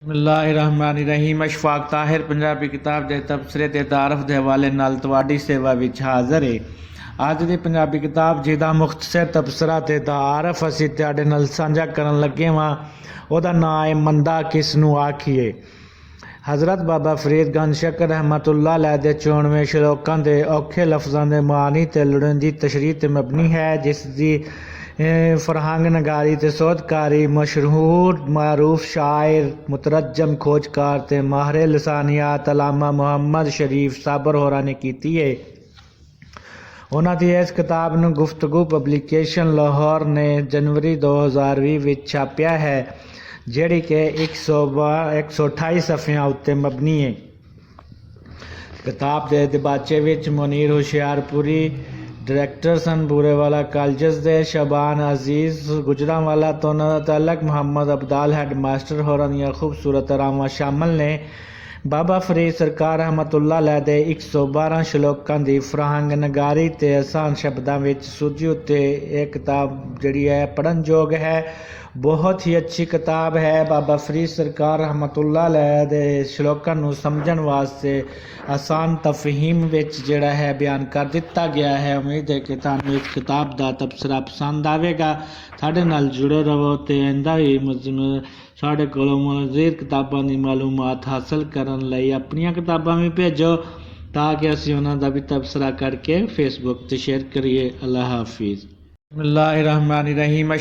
बिस्मिल्लाहिर्रहमानिर्रहीम। अशफाक ताहिर पंजाबी किताब दे तबसरे ते तारफ दे हवाले नाल तुहाडी सेवा विच हाज़र है। अज दी पंजाबी किताब जिहदा मुख्तसर तबसरा ते तारफ असीं तुहाडे नाल सांझा करन लगे वां, ओहदा नाम है मंदा किस नूं आखीए। हज़रत बाबा फरीद गंज शकर रहमतुल्लाह अलैह दे 94 शलोकां दे औखे लफ्ज़ां दे मानी ते लोड़ींदी तशरीह ते मबनी है, जिस दी फरहंग नगारी ते सोधकारी मशहूर मारूफ शायर मुतरजम खोजकार ते माहिर लसानियात अलामा मुहम्मद शरीफ साबर होरां ने कीती है। उन्हां दी इस किताब नूं गुफ्तगू पब्लिकेशन लाहौर ने जनवरी 2020 विच छापिया है, जिहड़ी कि 128 सफ़ियां उत्ते मबनी है। किताब दे दबाचे विच मुनीर हुशियारपुरी डायरैक्टर सन बूरेवाला कॉलेज दे, शबान अजीज़ गुजरांवाला तो तलक मुहम्मद अब्दाल हैड मास्टर होरां दियां खूबसूरत रावां शामिल ने। बाबा फरीद सरकार रहमतुल्लाह अलैह दे 112 शलोकां दी फरहंग नगारी ते आसान शब्दां विच सूझी उत्ते यह किताब जिहड़ी है पढ़न जोग है, बहुत ही अच्छी किताब है। बाबा फरीद सरकार रहमतुल्लाह अलैह दे शलोकां नूं समझण वास्ते आसान तफहीम विच जिहड़ा है बयान कर दिता गया है। उम्मीद है कि तुहानूं इस किताब दा तबसरा पसंद आवेगा। साडे नाल जुड़े रहो ते आइंदा भी साढ़े कोलों मज़ीद किताबां दी मालूमात हासिल करन लई अपनियां किताबां भी भेजो, ताकि असीं उन्हां दा भी तबसरा करके फेसबुक ते शेयर करिए। अल्लाह हाफिज़। बिस्मिल्लाहिर्रहमानिर्रहीम।